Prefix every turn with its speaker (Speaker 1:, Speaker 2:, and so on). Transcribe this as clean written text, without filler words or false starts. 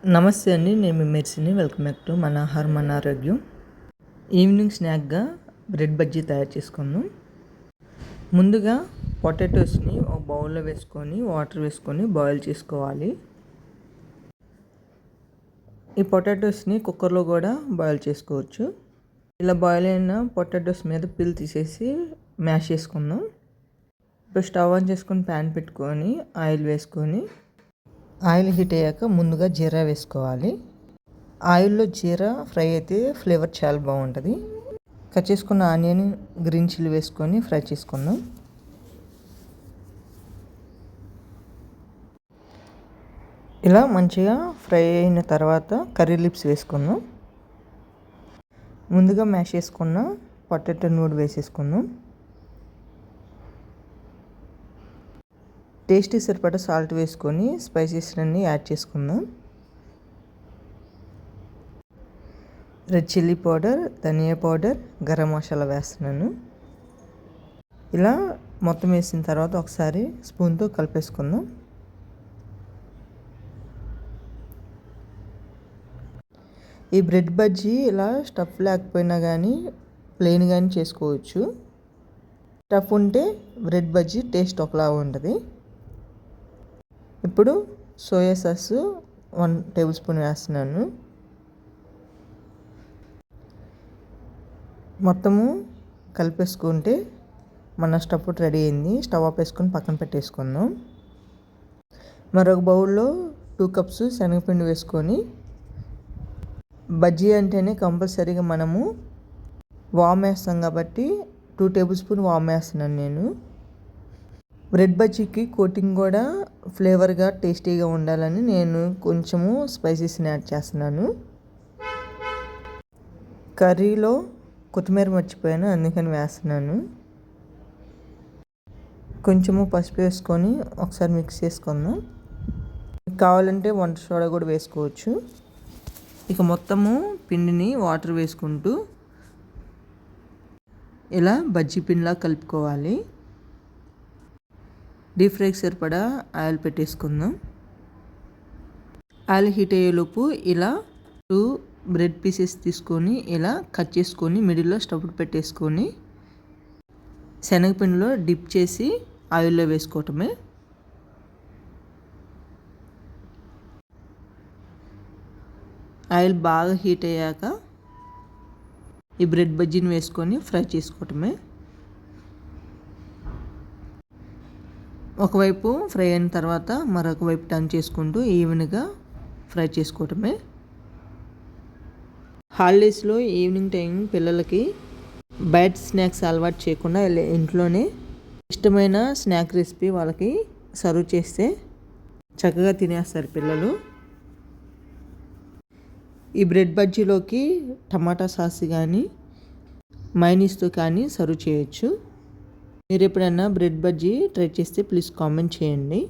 Speaker 1: నమస్తే అండి, నేను మీ మెర్సిని. వెల్కమ్ బ్యాక్ టు మన ఆహారం మన ఆరోగ్యం. ఈవినింగ్ స్నాక్గా బ్రెడ్ బజ్జీ తయారు చేసుకుందాం. ముందుగా పొటాటోస్ని ఒక బౌల్లో వేసుకొని వాటర్ వేసుకొని బాయిల్ చేసుకోవాలి. ఈ పొటాటోస్ని కుక్కర్లో కూడా బాయిల్ చేసుకోవచ్చు. ఇలా బాయిల్ అయిన పొటాటోస్ మీద పిల్ తీసేసి మ్యాష్ చేసుకుందాం. ఇప్పుడు స్టవ్ ఆన్ చేసుకొని ప్యాన్ పెట్టుకొని ఆయిల్ వేసుకొని ఆయిల్ హీట్ అయ్యాక ముందుగా జీరా వేసుకోవాలి. ఆయిల్లో జీరా ఫ్రై అయితే ఫ్లేవర్ చాలా బాగుంటుంది. కట్ చేసుకున్న ఆనియన్, గ్రీన్ చిల్లీ వేసుకొని ఫ్రై చేసుకుందాం. ఇలా మంచిగా ఫ్రై అయిన తర్వాత కర్రీ లీవ్స్ వేసుకుందాం. ముందుగా మ్యాష్ చేసుకున్న పొటాటో నూడ్ వేసేసుకుందాం. టేస్ట్కి సరిపడా సాల్ట్ వేసుకొని స్పైసెస్ అన్నీ యాడ్ చేసుకుందాం. రెడ్ చిల్లీ పౌడర్, ధనియా పౌడర్, గరం మసాలా వేస్తున్నాను. ఇలా మొత్తం వేసిన తర్వాత ఒకసారి స్పూన్తో కలిపేసుకుందాం. ఈ బ్రెడ్ బజ్జీ ఇలా స్టఫ్ లేకపోయినా కానీ ప్లెయిన్ కానీ చేసుకోవచ్చు. స్టఫ్ ఉంటే బ్రెడ్ బజ్జీ టేస్ట్ ఒకలా ఉంటుంది. ఇప్పుడు సోయా సాస్ 1 టేబుల్ స్పూన్ వేస్తున్నాను. మొత్తము కలిపేసుకుంటే మన స్టఫ్ రెడీ అయింది. స్టవ్ ఆఫ్ వేసుకొని పక్కన పెట్టేసుకుందాం. మరొక బౌల్లో 2 కప్స్ శనగపిండి వేసుకొని, బజ్జీ అంటేనే కంపల్సరీగా మనము వామ్ వేస్తాం కాబట్టి 2 టేబుల్ స్పూన్ వామ్ వేస్తున్నాను నేను. బ్రెడ్ బజ్జీకి కోటింగ్ కూడా ఫ్లేవర్గా టేస్టీగా ఉండాలని నేను కొంచెము స్పైసెస్ని యాడ్ చేస్తున్నాను. కర్రీలో కొత్తిమీర మర్చిపోయాను, అందుకని వేస్తున్నాను. కొంచెము పసుపు వేసుకొని ఒకసారి మిక్స్ చేసుకుందాం. కావాలంటే వంట సోడా కూడా వేసుకోవచ్చు. ఇక మొత్తము పిండిని వాటర్ వేసుకుంటూ ఇలా బజ్జీ పిండిలా కలుపుకోవాలి. డీప్ ఫ్రైకి సరిపడా ఆయిల్ పెట్టేసుకుందాం. ఆయిల్ హీట్ అయ్యేలోపు ఇలా 2 బ్రెడ్ పీసెస్ తీసుకొని ఇలా కట్ చేసుకొని మిడిల్లో స్టవ్ పెట్టేసుకొని శనగపిండిలో డిప్ చేసి ఆయిల్లో వేసుకోవటమే. ఆయిల్ బాగా హీట్ అయ్యాక ఈ బ్రెడ్ బజ్జీని వేసుకొని ఫ్రై చేసుకోవటమే. ఒకవైపు ఫ్రై అయిన తర్వాత మరొక వైపు టర్న్ చేసుకుంటూ ఈవెన్గా ఫ్రై చేసుకోవటమే. హాలిడేస్లో ఈవినింగ్ టైం పిల్లలకి బయట స్నాక్స్ అలవాటు చేయకుండా ఇంట్లోనే ఇష్టమైన స్నాక్ రెసిపీ వాళ్ళకి సర్వ్ చేస్తే చక్కగా తినేస్తారు పిల్లలు. ఈ బ్రెడ్ బజ్జీలోకి టమాటా సాస్ కానీ మైనీస్తో కానీ సర్వ్ చేయొచ్చు. మీరు ఎప్పుడైనా బ్రెడ్ బజ్జీ ట్రై చేస్తే ప్లీజ్ కామెంట్ చేయండి.